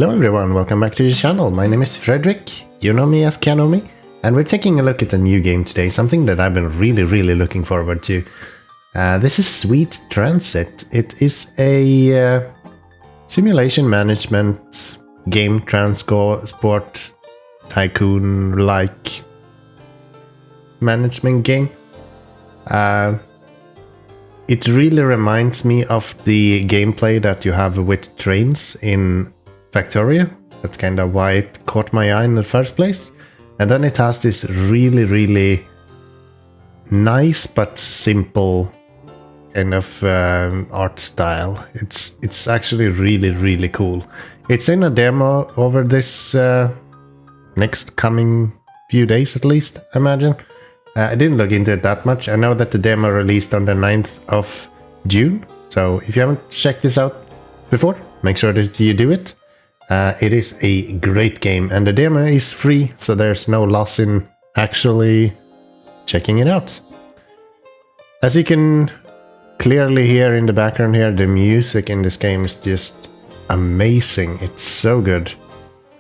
Hello everyone, welcome back to the channel. My name is Frederick, you know me as Keanomy, and we're taking a look at a new game today, something that I've been really looking forward to. This is Sweet Transit. It is a simulation management game, transport tycoon-like management game. It really reminds me of the gameplay that you have with trains in Factorio. That's kind of why it caught my eye in the first place. And then it has this really nice but simple kind of art style. It's actually really cool. It's in a demo over this next coming few days at least, I imagine. I didn't look into it that much. I know that the demo released on the 9th of June. So if you haven't checked this out before, make sure that you do it. It is a great game and the demo is free, so there's no loss in actually checking it out. As you can clearly hear in the background here, the music in this game is just amazing. It's so good.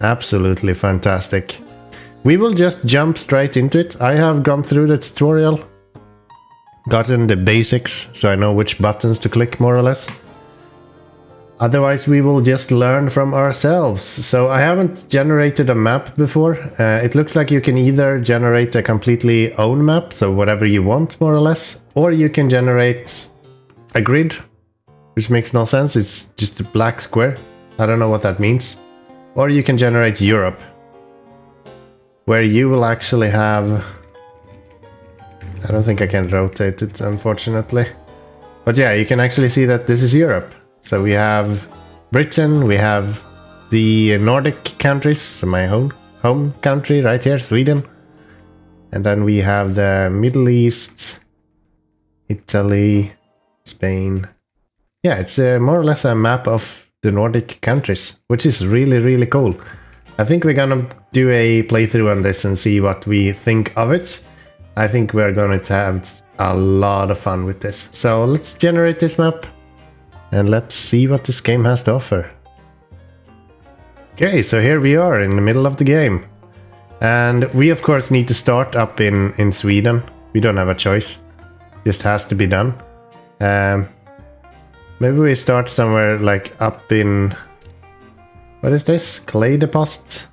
Absolutely fantastic. We will just jump straight into it. I have gone through the tutorial, gotten the basics, so I know which buttons to click more or less. Otherwise, we will just learn from ourselves. So I haven't generated a map before. It looks like you can either generate a completely own map, so whatever you want more or less, or you can generate a grid, which makes no sense. It's just a black square. I don't know what that means. Or you can generate Europe, where you will actually have... I don't think I can rotate it, unfortunately. But yeah, you can actually see that this is Europe. So we have Britain, we have the Nordic countries, so my home country right here, Sweden. And then we have the Middle East, Italy, Spain. Yeah, it's more or less a map of the Nordic countries, which is really cool. I think we're gonna do a playthrough on this and see what we think of it. I think we're gonna have a lot of fun with this. So let's generate this map. And let's see what this game has to offer. Okay, so here we are in the middle of the game. And we of course need to start up in Sweden. We don't have a choice. Just has to be done. Maybe we start somewhere like up in... What is this? Clay deposit?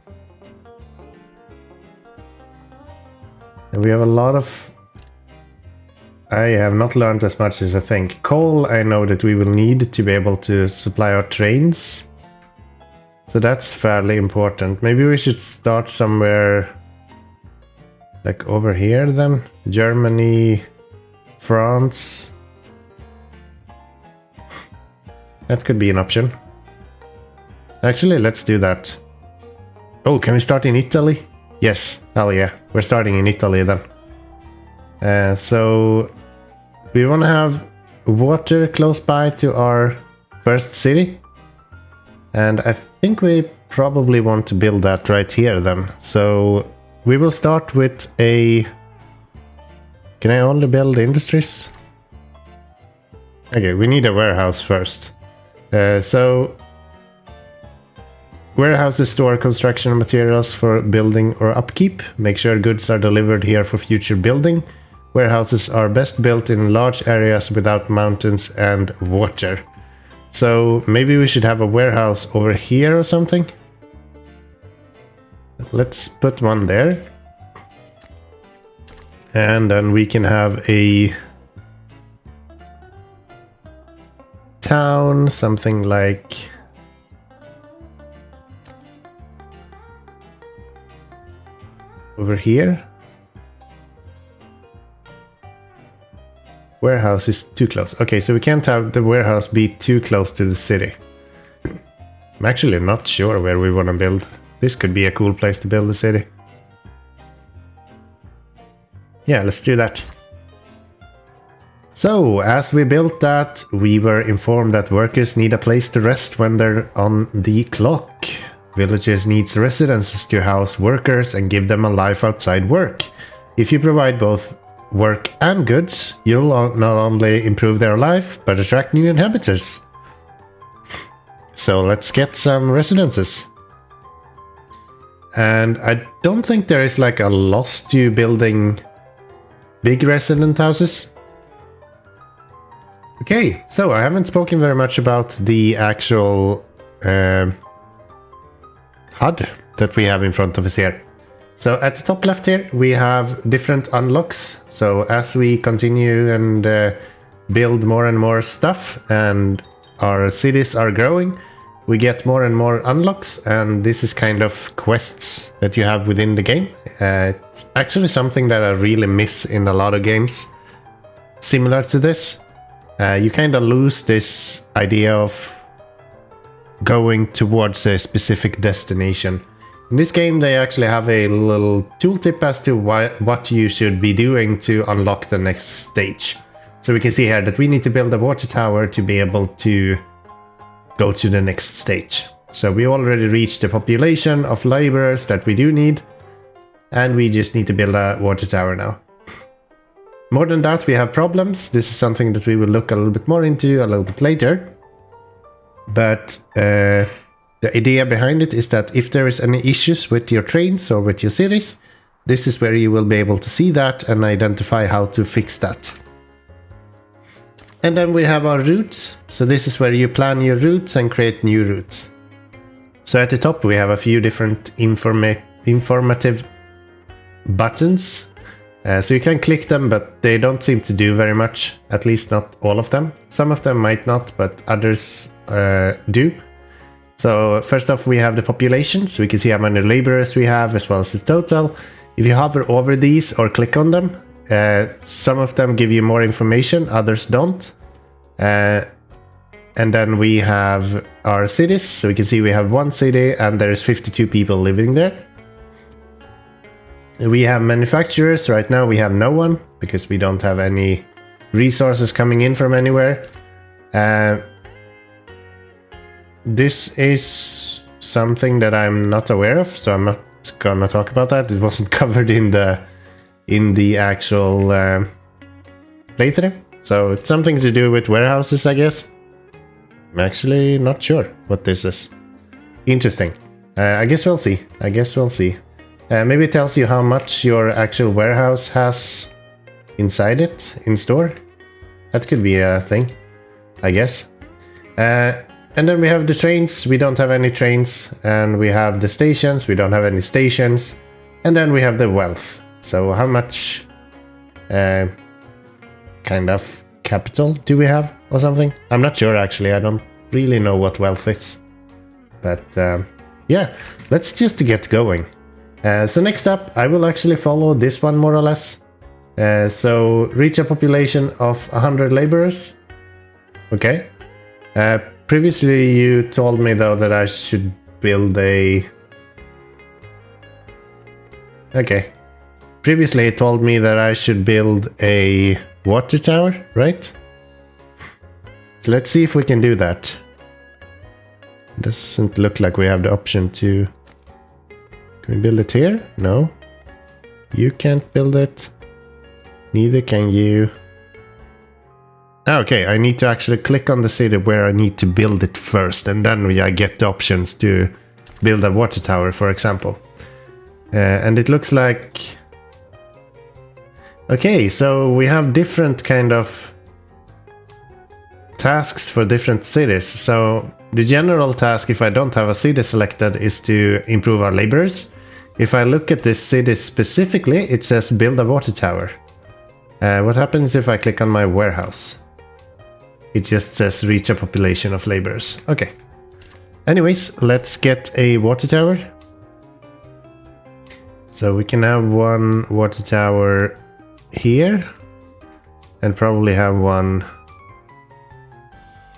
And we have a lot of... I have not learned as much as I think. Coal, I know that we will need to be able to supply our trains. So that's fairly important. Maybe we should start somewhere like over here then. Germany, France. That could be an option. Actually, let's do that. Oh, can we start in Italy? Yes, hell yeah. We're starting in Italy then. So we want to have water close by to our first city. And I think we probably want to build that right here then. So we will start with a... Can I only build industries? Okay, we need a warehouse first. So warehouses store construction materials for building or upkeep. Make sure goods are delivered here for future building. Warehouses are best built in large areas without mountains and water. So maybe we should have a warehouse over here or something. Let's put one there. And then we can have a town, something like... over here. Warehouse is too close. Okay, so we can't have the warehouse be too close to the city. I'm actually not sure where we want to build. This could be a cool place to build a city. Yeah, let's do that. So, as we built that, we were informed that workers need a place to rest when they're on the clock. Villages needs residences to house workers and give them a life outside work. If you provide both work and goods, you'll not only improve their life, but attract new inhabitants. So let's get some residences. And I don't think there is like a loss to building big resident houses. Okay, so I haven't spoken very much about the actual HUD that we have in front of us here. So at the top left here, we have different unlocks. So as we continue and build more and more stuff and our cities are growing, we get more and more unlocks, and this is kind of quests that you have within the game. It's actually something that I really miss in a lot of games similar to this. You kind of lose this idea of going towards a specific destination. In this game, they actually have a little tooltip as to what you should be doing to unlock the next stage. So we can see here that we need to build a water tower to be able to go to the next stage. So we already reached the population of laborers that we do need, and we just need to build a water tower now. More than that, we have problems. This is something that we will look a little bit more into a little bit later. But the idea behind it is that if there is any issues with your trains or with your cities, this is where you will be able to see that and identify how to fix that. And then we have our routes. So this is where you plan your routes and create new routes. So at the top we have a few different informative buttons. So you can click them, but they don't seem to do very much, at least not all of them. Some of them might not, but others do. So first off, we have the population, so we can see how many laborers we have as well as the total. If you hover over these or click on them, some of them give you more information, others don't. And then we have our cities, so we can see we have one city and there's 52 people living there. We have manufacturers. Right now we have no one because we don't have any resources coming in from anywhere. This is something that I'm not aware of, so I'm not gonna talk about that. It wasn't covered in the actual playthrough. So it's something to do with warehouses, I guess. I'm actually not sure what this is. Interesting. I guess we'll see. Maybe it tells you how much your actual warehouse has inside it, in store. That could be a thing, I guess. And then we have the trains. We don't have any trains. And we have the stations. We don't have any stations. And then we have the wealth. So how much kind of capital do we have or something? I'm not sure actually. I don't really know what wealth is. But yeah, let's just get going. So next up, I will actually follow this one more or less. So reach a population of 100 laborers. Okay. Previously you told me though that I should build a... Okay. Previously it told me that I should build a water tower, right? So let's see if we can do that. Doesn't look like we have the option to... Can we build it here? No. You can't build it. Neither can you. Okay, I need to actually click on the city where I need to build it first, and then I get the options to build a water tower, for example. And it looks like... Okay, so we have different kind of tasks for different cities. So the general task, if I don't have a city selected, is to improve our laborers. If I look at this city specifically, it says build a water tower. What happens if I click on my warehouse? It just says reach a population of laborers. Okay. Anyways, let's get a water tower. So we can have one water tower here. And probably have one...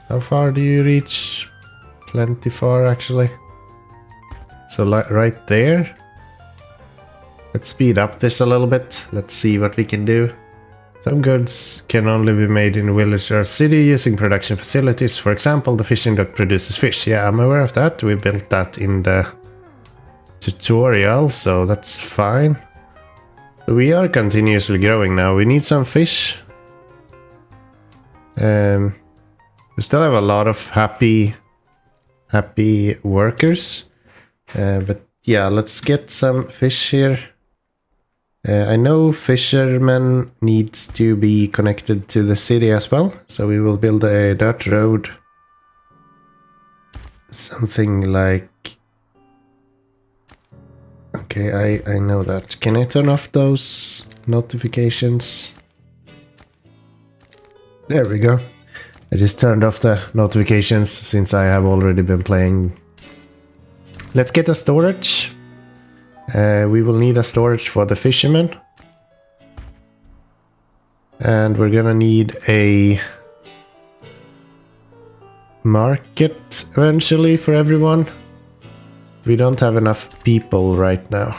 How far do you reach? Plenty far actually. So right there. Let's speed up this a little bit. Let's see what we can do. Some goods can only be made in a village or city using production facilities. For example, the fishing dock produces fish. Yeah, I'm aware of that. We built that in the tutorial, so that's fine. We are continuously growing now. We need some fish. We still have a lot of happy workers. But yeah, let's get some fish here. I know fishermen needs to be connected to the city as well, so we will build a dirt road. Something like... Okay, I know that. Can I turn off those notifications? There we go. I just turned off the notifications since I have already been playing. Let's get a storage. We will need a storage for the fishermen. And we're gonna need a market eventually for everyone. We don't have enough people right now.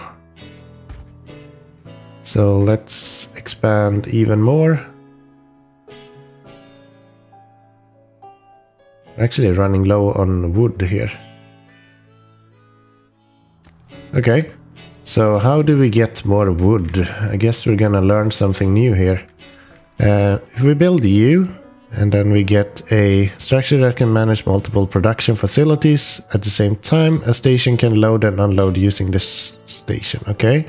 So let's expand even more. We're actually running low on wood here. Okay, so how do we get more wood? I guess we're gonna learn something new here. If we build you, and then we get a structure that can manage multiple production facilities at the same time, a station can load and unload using this station, okay?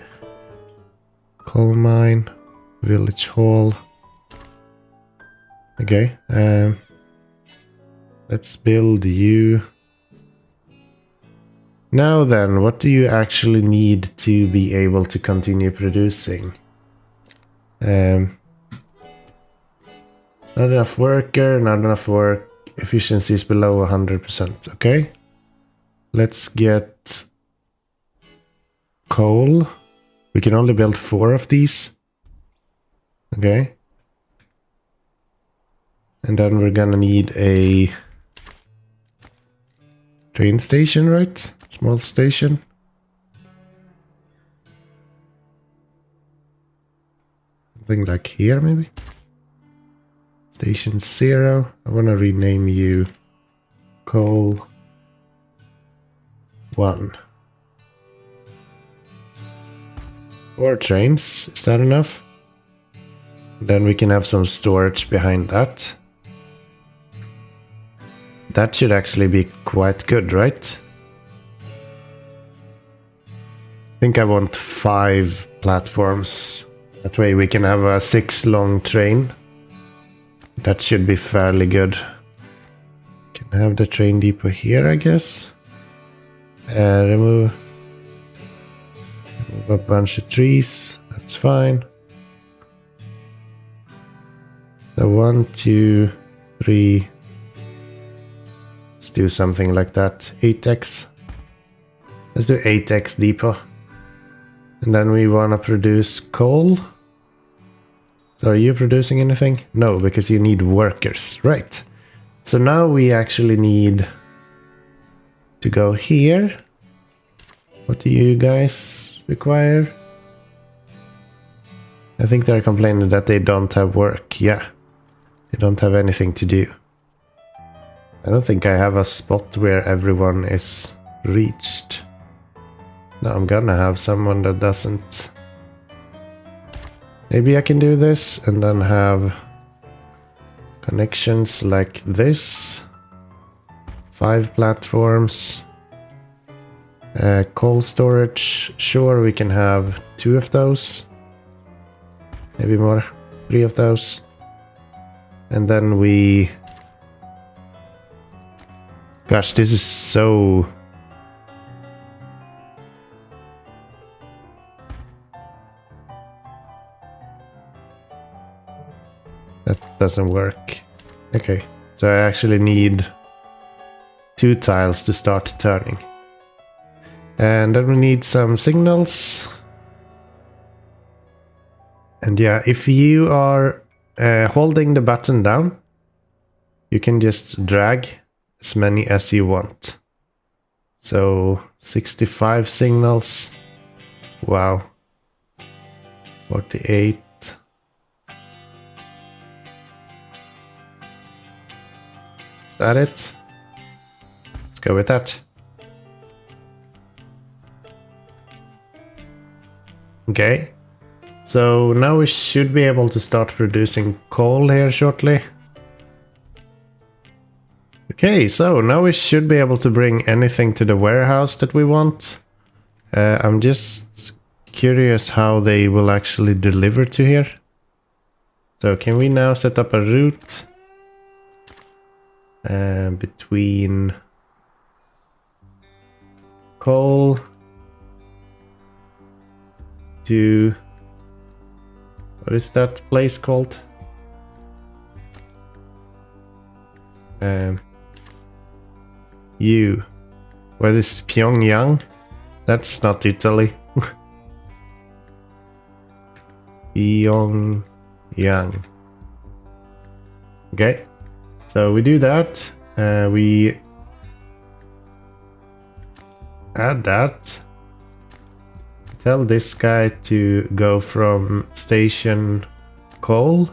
Coal mine, village hall. Okay, let's build you. Now then, what do you actually need to be able to continue producing? Not enough worker, not enough work. Efficiency is below 100%, okay? Let's get coal. We can only build 4 of these. Okay. And then we're gonna need a train station, right? Small station. Something like here, maybe? Station 0. I want to rename you Coal 1. 4 trains. Is that enough? Then we can have some storage behind that. That should actually be quite good, right? I think I want 5 platforms. That way we can have a 6-long train. That should be fairly good. Can have the train depot here, I guess. Remove a bunch of trees. That's fine. So 1, 2, 3. Let's do something like that. 8x. Let's do 8x depot. And then we want to produce coal. So are you producing anything? No, because you need workers. Right. So now we actually need to go here. What do you guys require? I think they're complaining that they don't have work. Yeah. They don't have anything to do. I don't think I have a spot where everyone is reached. No, I'm gonna have someone that doesn't. Maybe I can do this and then have connections like this. 5 platforms. Coal storage. Sure, we can have 2 of those. Maybe more. 3 of those. And then we... Gosh, this is so... That doesn't work. Okay, so I actually need 2 tiles to start turning. And then we need some signals. And yeah, if you are holding the button down, you can just drag as many as you want. So 65 signals. Wow. 48. Is that it? Let's go with that. Okay. So now we should be able to start producing coal here shortly. Okay, so now we should be able to bring anything to the warehouse that we want. I'm just curious how they will actually deliver to here. So can we now set up a route between coal to, what is that place called? What is Pyongyang? That's not Italy. Pyongyang. Okay, so we do that. We add that. Tell this guy to go from station coal.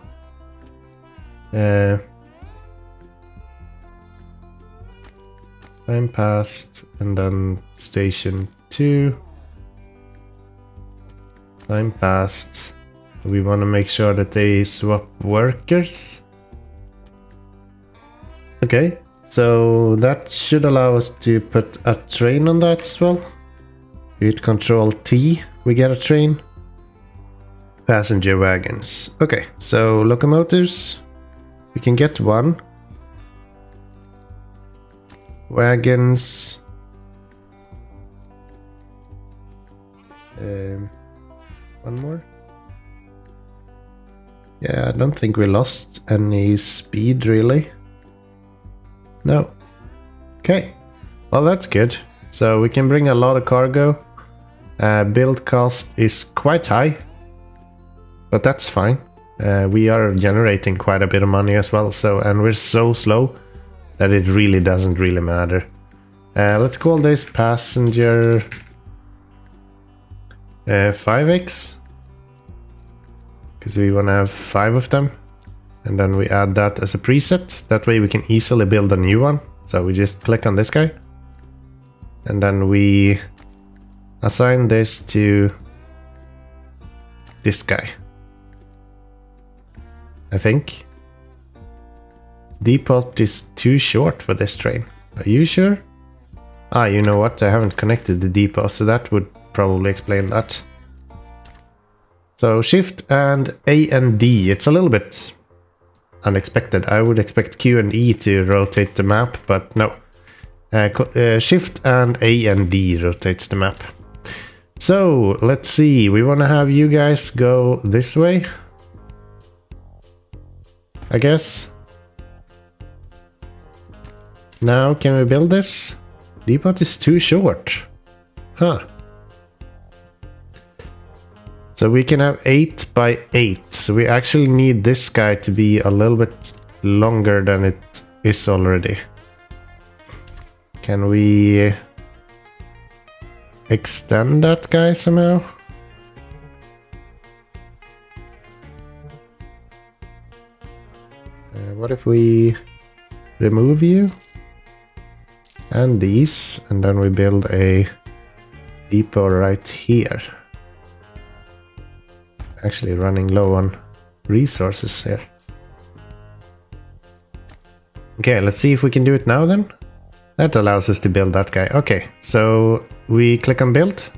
Time passed, and then station 2. Time passed. We want to make sure that they swap workers. Okay, so that should allow us to put a train on that as well. Hit Control T, we get a train. Passenger wagons. Okay, so locomotives, we can get one. Wagons. One more. Yeah, I don't think we lost any speed really. No. Okay. Well, that's good. So we can bring a lot of cargo. Build cost is quite high, but that's fine. We are generating quite a bit of money as well. So, and we're so slow that it really doesn't really matter. Let's call this passenger 5x, because we want to have 5 of them, and then we add that as a preset. That way we can easily build a new one. So we just click on this guy, and then we assign this to this guy, I think. Depot is too short for this train. Are you sure? Ah, you know what? I haven't connected the depot, so that would probably explain that. So Shift and A and D. It's a little bit unexpected. I would expect Q and E to rotate the map, but no. Shift and A and D rotates the map. So let's see. We want to have you guys go this way, I guess. Now can we build this? Depot is too short. Huh. So we can have 8 by 8. So we actually need this guy to be a little bit longer than it is already. Can we extend that guy somehow? What if we remove you and these, and then we build a depot right here? Actually running low on resources here. Okay, let's see if we can do it now then. That allows us to build that guy. Okay, so we click on build.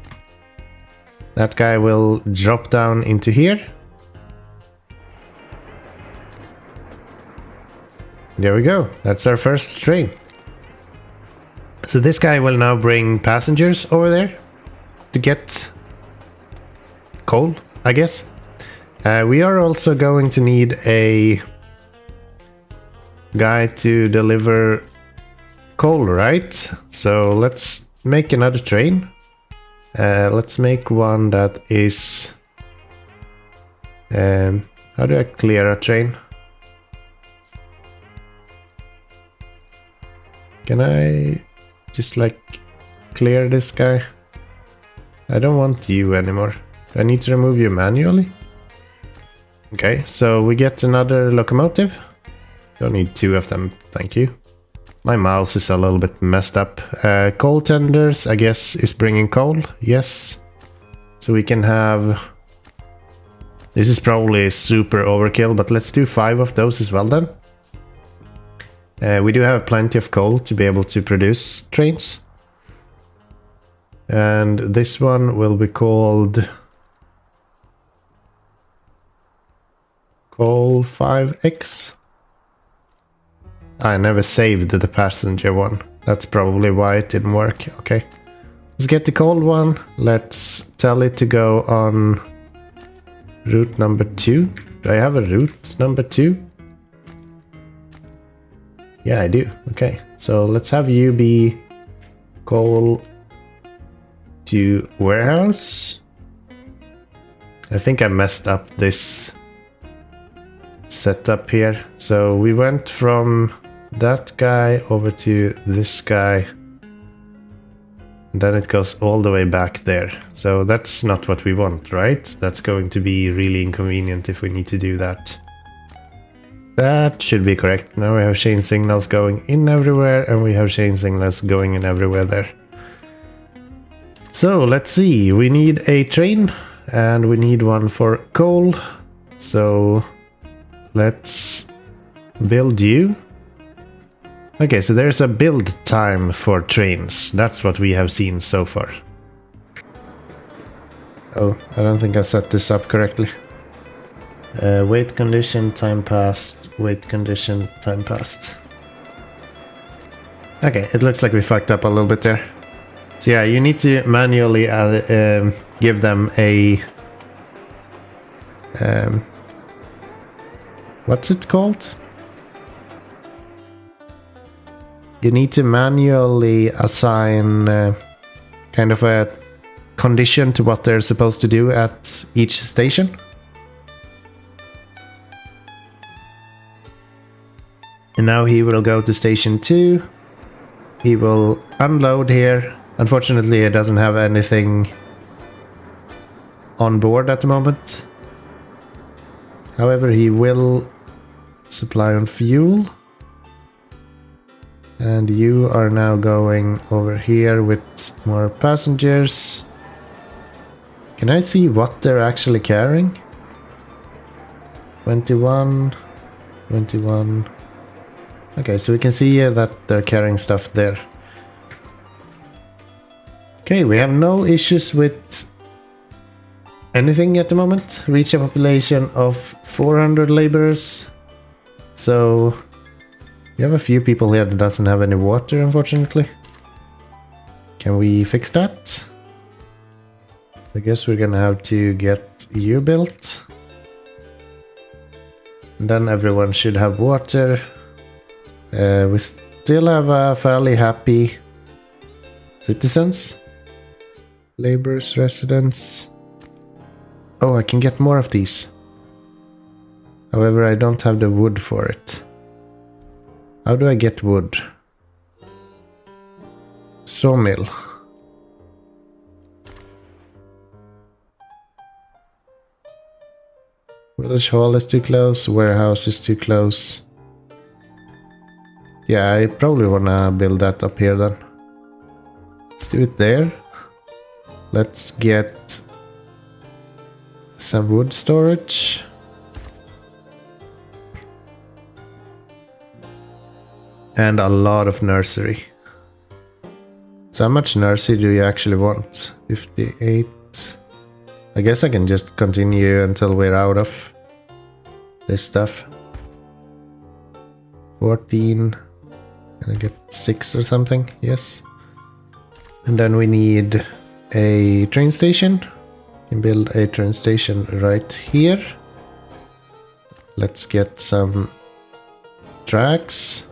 That guy will drop down into here. There we go. That's our first train. So this guy will now bring passengers over there to get coal, I guess. We are also going to need a guy to deliver coal, right? So let's make another train. Let's make one that is... how do I clear a train? Can I just like clear this guy? I don't want you anymore. Do I need to remove you manually? Okay, so we get another locomotive. Don't need 2 of them, thank you. My mouse is a little bit messed up. Coal tenders, I guess, is bringing coal. Yes. So we can have... This is probably super overkill, but let's do 5 of those as well then. We do have plenty of coal to be able to produce trains. And this one will be called Coal 5X. I never saved the passenger one. That's probably why it didn't work. Okay. Let's get the cold one. Let's tell it to go on route number 2. Do I have a route number 2? Yeah, I do. Okay. So let's have you be coal to warehouse. I think I messed up this setup here. So we went from that guy over to this guy. And then it goes all the way back there. So that's not what we want, right? That's going to be really inconvenient if we need to do that. That should be correct. Now we have chain signals going in everywhere, and we have chain signals going in everywhere there. So let's see. We need a train, and we need one for coal. So let's build you. Okay, so there's a build time for trains. That's what we have seen so far. Oh, I don't think I set this up correctly. Wait condition, time passed. Wait condition, time passed. Okay, it looks like we fucked up a little bit there. So yeah, you need to manually give them a... what's it called? You need to manually assign kind of a condition to what they're supposed to do at each station. And now he will go to station 2. He will unload here. Unfortunately, he doesn't have anything on board at the moment. However, he will supply on fuel. And you are now going over here with more passengers. Can I see what they're actually carrying? 21, 21. Okay, so we can see that they're carrying stuff there. Okay, we have no issues with anything at the moment. Reach a population of 400 laborers. So... we have a few people here that doesn't have any water, unfortunately. Can we fix that? So I guess we're gonna have to get you built. And then everyone should have water. We still have a fairly happy citizens. Laborers, residents. Oh, I can get more of these. However, I don't have the wood for it. How do I get wood? Sawmill. Village hall is too close, warehouse is too close. Yeah, I probably wanna build that up here then. Let's do it there. Let's get some wood storage. And a lot of nursery. So how much nursery do you actually want? 58. I guess I can just continue until we're out of this stuff. 14. Can I get 6 or something? Yes. And then we need a train station. Can build a train station right here. Let's get some tracks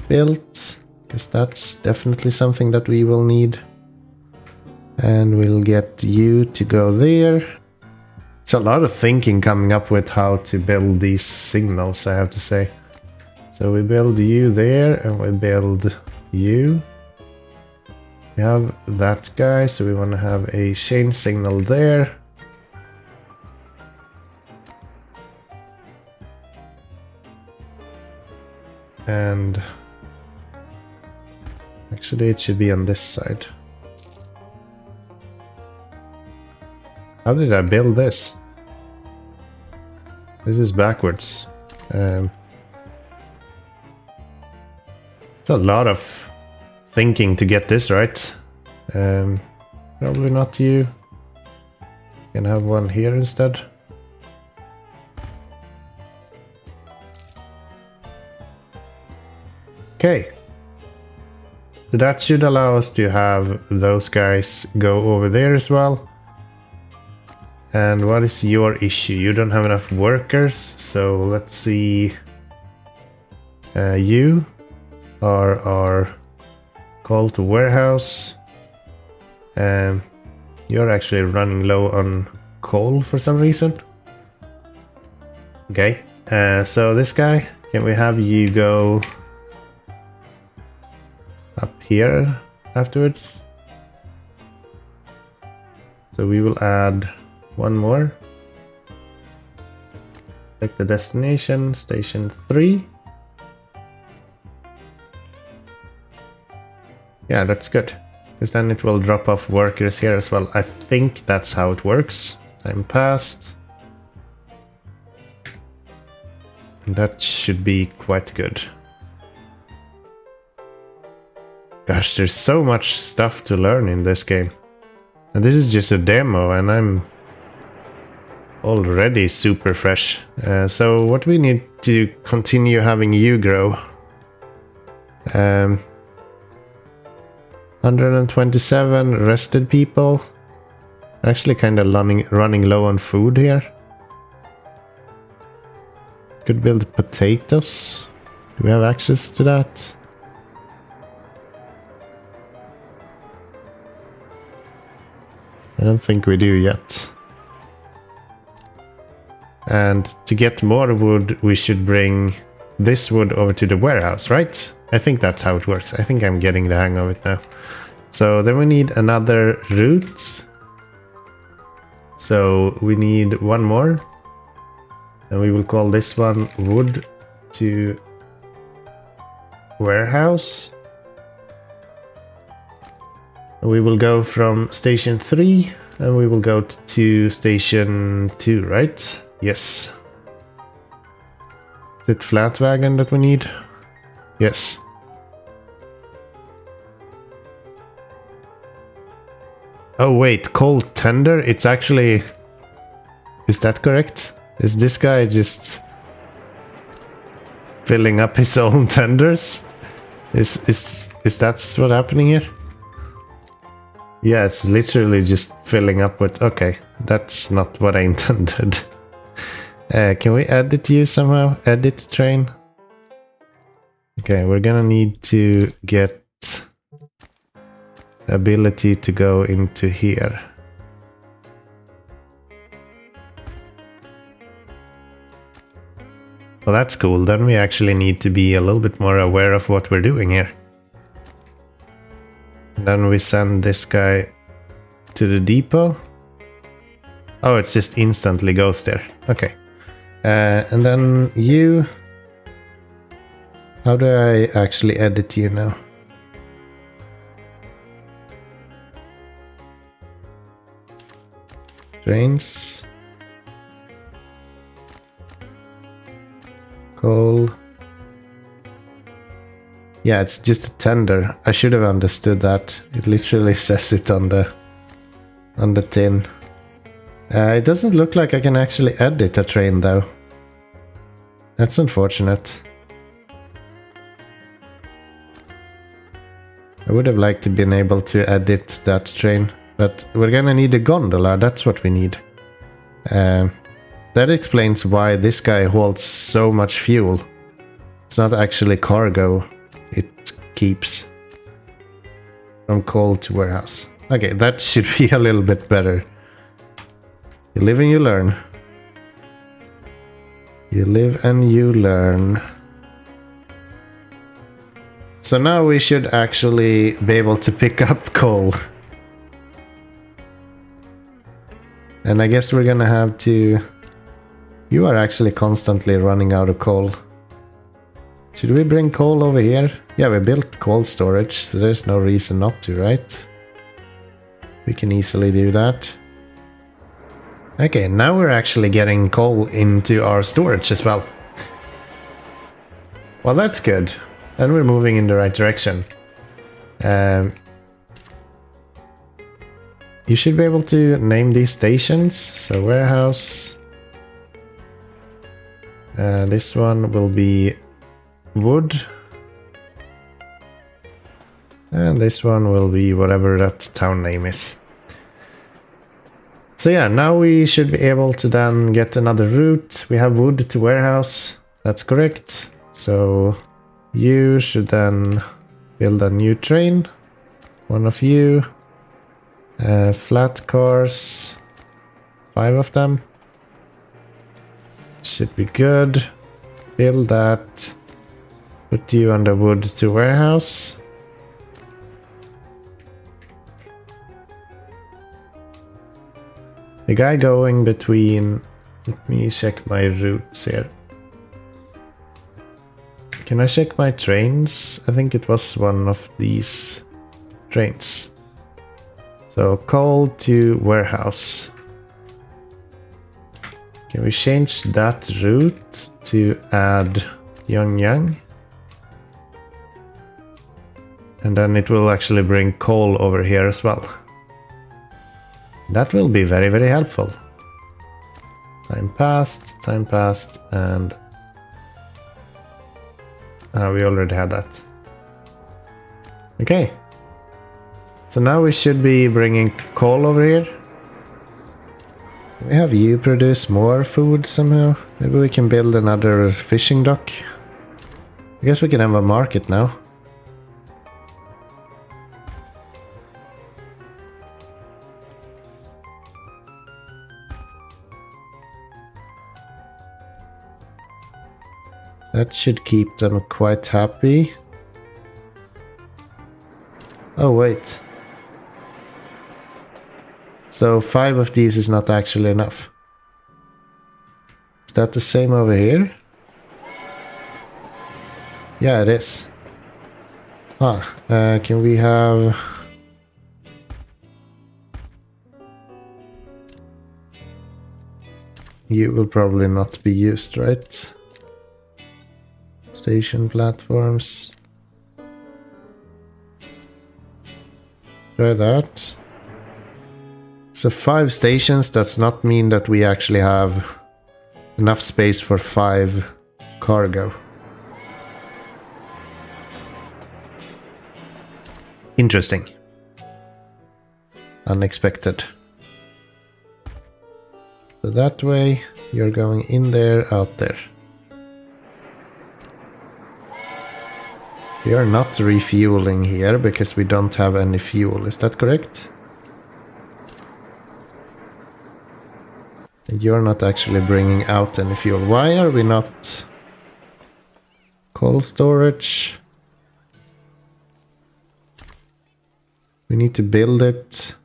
built, because that's definitely something that we will need. And we'll get you to go there. It's a lot of thinking coming up with how to build these signals, I have to say. So we build you there, and we build you. We have that guy, so we want to have a chain signal there. And actually it should be on this side. How did I build this? This is backwards. It's a lot of thinking to get this right. Probably not you. Can have one here instead. Okay. So that should allow us to have those guys go over there as well. And what is your issue? You don't have enough workers, so let's see. You are called to warehouse. You're actually running low on coal for some reason. Okay, so this guy, can we have you go up here afterwards? So we will add one more. Take the destination, station 3. Yeah, that's good. Because then it will drop off workers here as well. I think that's how it works. Time passed. And that should be quite good. Gosh, there's so much stuff to learn in this game. And this is just a demo and I'm already super fresh. So what we need to continue having you grow. 127 rested people. Actually kind of running low on food here. Could build potatoes. Do we have access to that? I don't think we do yet. And to get more wood, we should bring this wood over to the warehouse, right? I think that's how it works. I think I'm getting the hang of it now. So then we need another route. So we need one more. And we will call this one wood to warehouse. We will go from station 3 and we will go to station 2, right? Yes. Is it flat wagon that we need? Yes. Oh wait, coal tender? It's actually... Is that correct? Is this guy just filling up his own tenders? Is that what's happening here? Yeah, it's literally just filling up with... Okay, that's not what I intended. Can we edit you somehow? Edit train? Okay, we're gonna need to get the ability to go into here. Well, that's cool. Then we actually need to be a little bit more aware of what we're doing here. And then we send this guy to the depot. Oh, it just instantly goes there. Okay. And then you... How do I actually edit you now? Trains. Coal. Yeah, it's just a tender. I should have understood that. It literally says it on the tin. It doesn't look like I can actually edit a train though. That's unfortunate. I would have liked to been able to edit that train, but we're gonna need a gondola, that's what we need. That explains why this guy holds so much fuel. It's not actually cargo it keeps from coal to warehouse. Okay, that should be a little bit better. You live and you learn. You live and you learn. So now we should actually be able to pick up coal. And I guess we're gonna have to... You are actually constantly running out of coal. Should we bring coal over here? Yeah, we built coal storage, so there's no reason not to, right? We can easily do that. Okay, now we're actually getting coal into our storage as well. Well, that's good. Then we're moving in the right direction. you should be able to name these stations. So warehouse. This one will be wood. And this one will be whatever that town name is. So yeah, now we should be able to then get another route. We have wood to warehouse. That's correct. So you should then build a new train. One of you. Flat cars. 5 of them. Should be good. Build that. Put you on the wood to warehouse. The guy going between... Let me check my routes here. Can I check my trains? I think it was one of these trains. So coal to warehouse. Can we change that route to add Pyongyang? And then it will actually bring coal over here as well. That will be very, very helpful. Time passed, and... we already had that. Okay. So now we should be bringing coal over here. We have you produce more food somehow. Maybe we can build another fishing dock. I guess we can have a market now. That should keep them quite happy. Oh, wait. So 5 of these is not actually enough. Is that the same over here? Yeah, it is. Can we have... You will probably not be used, right? Station platforms. Try that. So 5 stations does not mean that we actually have enough space for 5 cargo. Interesting. Unexpected. So that way you're going in there, out there. We are not refueling here because we don't have any fuel, is that correct? And you're not actually bringing out any fuel. Why are we not... Coal storage? We need to build it.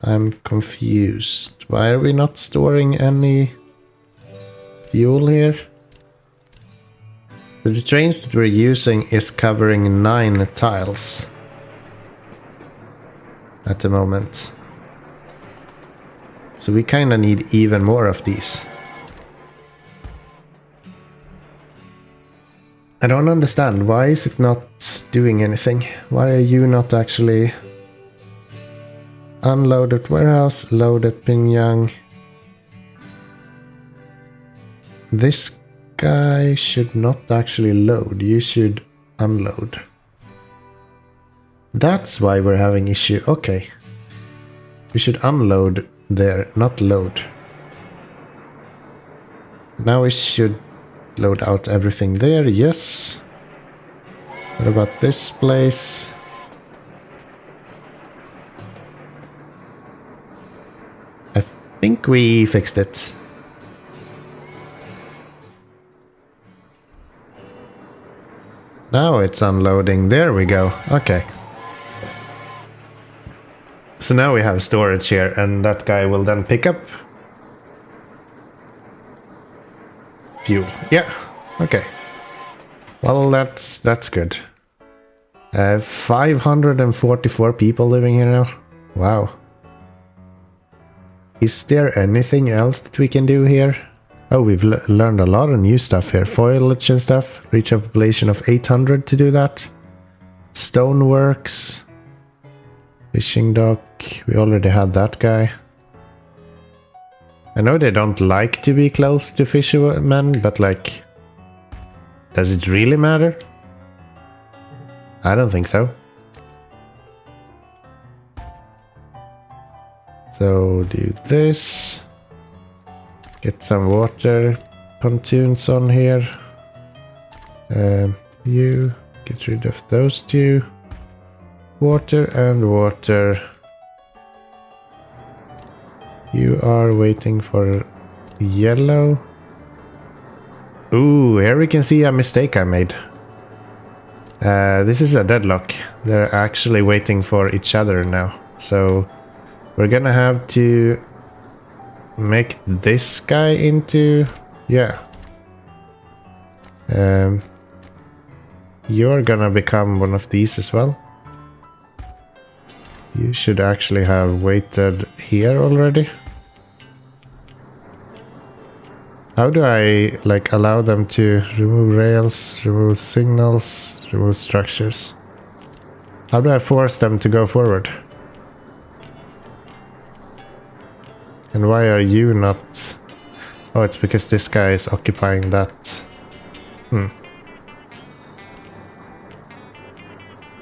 I'm confused. Why are we not storing any fuel here? The trains that we're using is covering 9 tiles at the moment. So we kinda need even more of these. I don't understand. Why is it not doing anything? Why are you not actually... Unloaded warehouse, loaded Pyongyang. This guy should not actually load. You should unload. That's why we're having issue. Okay. We should unload there, not load. Now we should load out everything there. Yes. What about this place? I think we fixed it. Now it's unloading. There we go. Okay. So now we have storage here, and that guy will then pick up fuel. Yeah. Okay. Well, that's good. 544 people living here now. Wow. Is there anything else that we can do here? Oh, we've learned a lot of new stuff here. Foliage and stuff. Reach a population of 800 to do that. Stoneworks. Fishing dock. We already had that guy. I know they don't like to be close to fishermen, but like... does it really matter? I don't think so. So do this. Get some water pontoons on here. You get rid of those two. Water and water. You are waiting for yellow. Ooh, here we can see a mistake I made. This is a deadlock. They're actually waiting for each other now. So we're gonna have to make this guy into... yeah. You're gonna become one of these as well. You should actually have waited here already. How do I like allow them to remove rails, remove signals, remove structures? How do I force them to go forward? And why are you not... oh, it's because this guy is occupying that.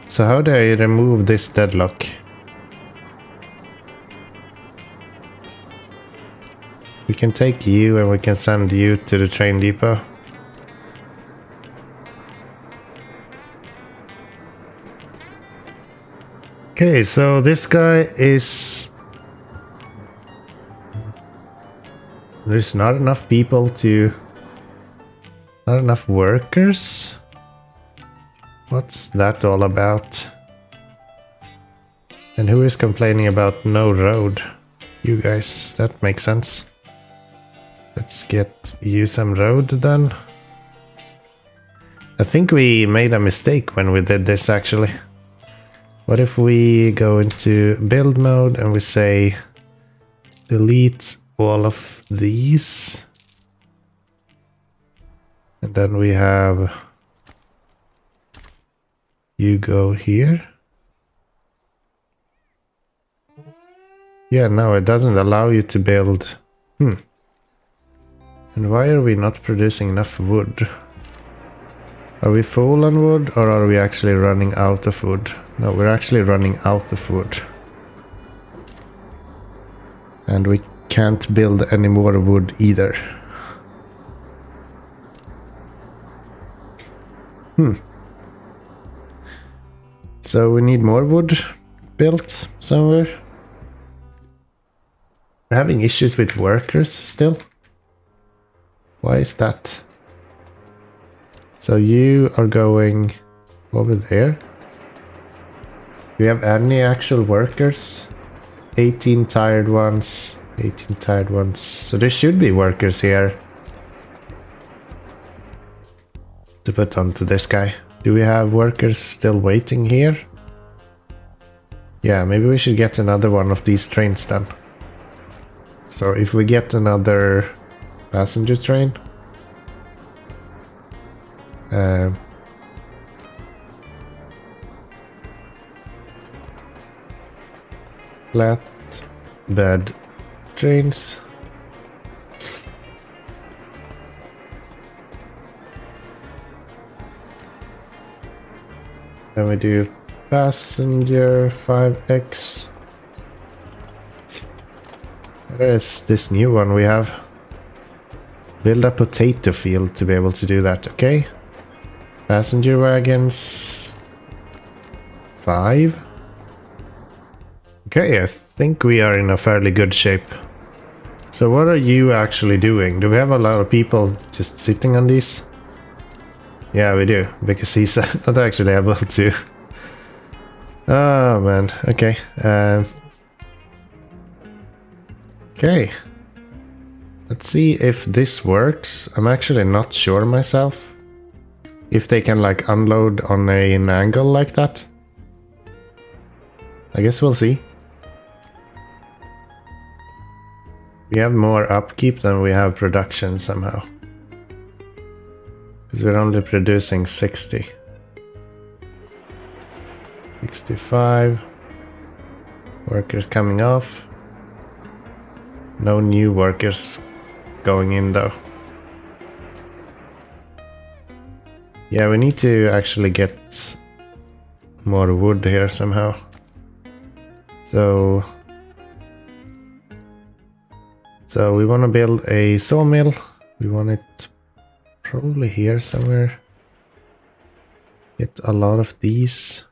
So how do I remove this deadlock? We can take you and we can send you to the train depot. Okay, so this guy is... there's not enough people to... not enough workers? What's that all about? And who is complaining about no road? You guys, that makes sense. Let's get you some road then. I think we made a mistake when we did this actually. What if we go into build mode and we say delete all of these? And then we have you go here. Yeah, no, it doesn't allow you to build. And why are we not producing enough wood? Are we full on wood or are we actually running out of wood? No, we're actually running out of wood. And we can't build any more wood either. So we need more wood built somewhere. We're having issues with workers still. Why is that? So you are going over there. Do we have any actual workers? 18 tired ones. 18 tired ones. So there should be workers here to put onto this guy. Do we have workers still waiting here? Yeah, maybe we should get another one of these trains then. So if we get another passenger train, flat bed trains. Then we do passenger 5x. Where is this new one we have? Build a potato field to be able to do that, okay? Passenger wagons 5. Okay, I think we are in a fairly good shape. So what are you actually doing? Do we have a lot of people just sitting on these? Yeah, we do, because he's not actually able to. Oh man, okay. Okay. Let's see if this works. I'm actually not sure myself. If they can like unload on an angle like that. I guess we'll see. We have more upkeep than we have production somehow. Because we're only producing 60. 65. Workers coming off. No new workers going in though. Yeah, we need to actually get more wood here somehow. So we want to build a sawmill. We want it probably here somewhere. Get a lot of these.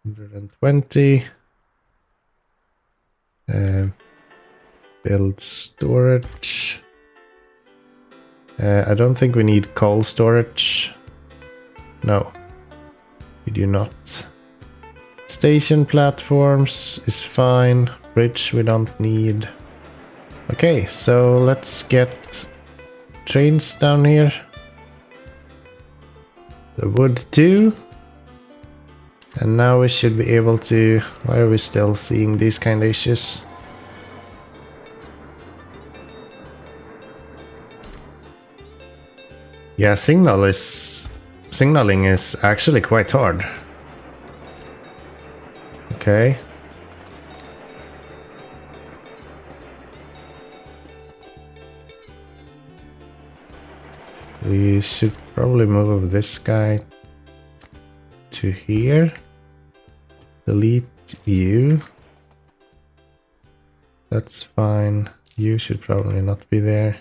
120. Build storage. I don't think we need coal storage. No, we do not. Station platforms is fine. Bridge we don't need. Okay, so let's get trains down here. The wood too. And now we should be able to... Why are we still seeing these kind of issues? Yeah, signaling is actually quite hard. Okay. We should probably move this guy to here. Delete you. That's fine. You should probably not be there.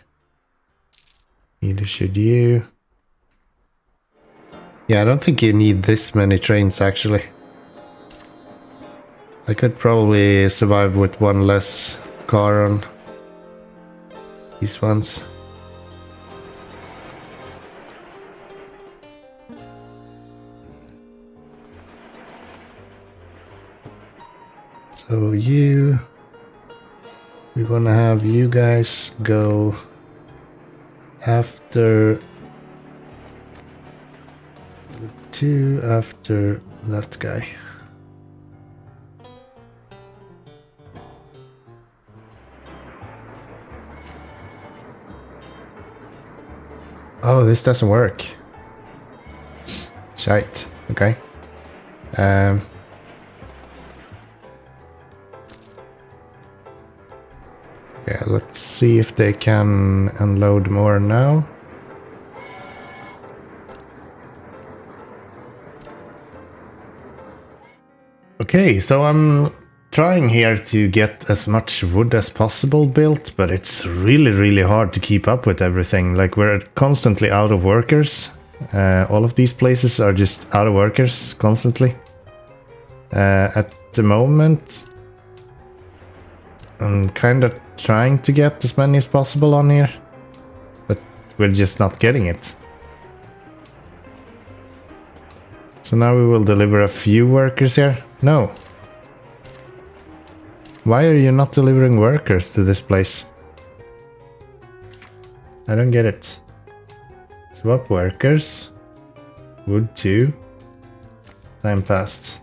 Neither should you. Yeah, I don't think you need this many trains actually. I could probably survive with one less car on these ones. So we want to have you guys go after after that guy. Oh, this doesn't work. Shite. Okay. Yeah, let's see if they can unload more now. Okay, so I'm trying here to get as much wood as possible built, but it's really hard to keep up with everything. Like, we're constantly out of workers. All of these places are just out of workers constantly. At the moment, I'm kind of trying to get as many as possible on here, but we're just not getting it. So now we will deliver a few workers here. No. Why are you not delivering workers to this place? I don't get it. Swap workers. Wood 2. Time passed.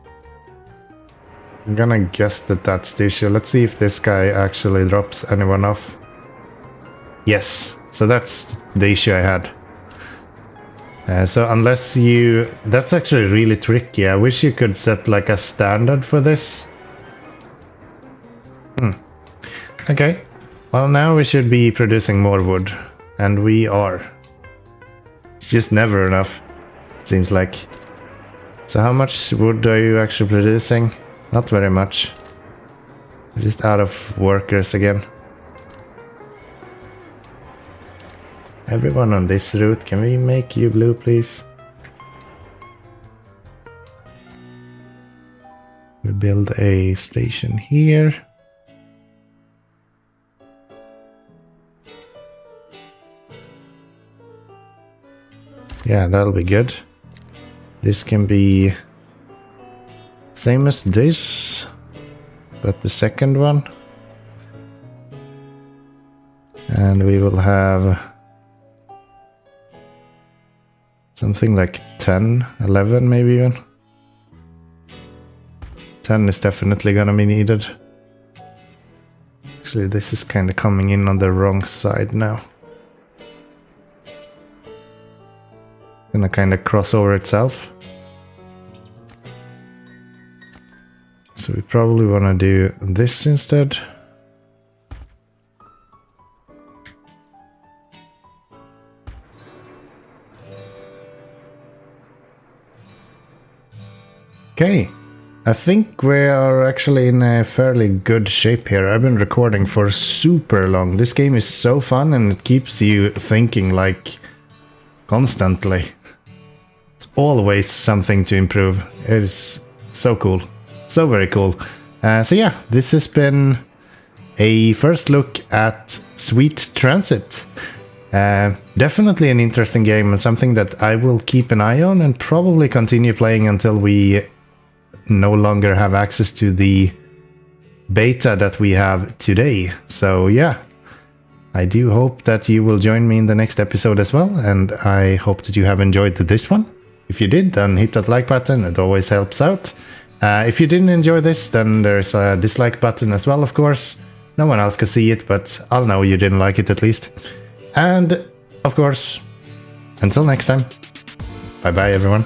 I'm gonna guess that that's the issue. Let's see if this guy actually drops anyone off. Yes, so that's the issue I had. So unless you... That's actually really tricky. I wish you could set like a standard for this. Okay. Well, now we should be producing more wood. And we are. It's just never enough, it seems like. So how much wood are you actually producing? Not very much. We're just out of workers again. Everyone on this route, can we make you blue, please? We build a station here. Yeah, that'll be good. This can be same as this, but the second one. And we will have something like 10, 11 maybe even. 10 is definitely gonna be needed. Actually, this is kind of coming in on the wrong side now. Gonna kind of cross over itself. So we probably want to do this instead. Okay, I think we are actually in a fairly good shape here. I've been recording for super long. This game is so fun and it keeps you thinking like constantly. It's always something to improve. It is so cool. So very cool. So yeah, this has been a first look at Sweet Transit. Definitely an interesting game and something that I will keep an eye on and probably continue playing until we no longer have access to the beta that we have today. So yeah, I do hope that you will join me in the next episode as well, and I hope that you have enjoyed this one. If you did, then hit that like button, it always helps out. If you didn't enjoy this, then there's a dislike button as well, of course. No one else can see it, but I'll know you didn't like it at least. And of course, until next time, bye bye everyone.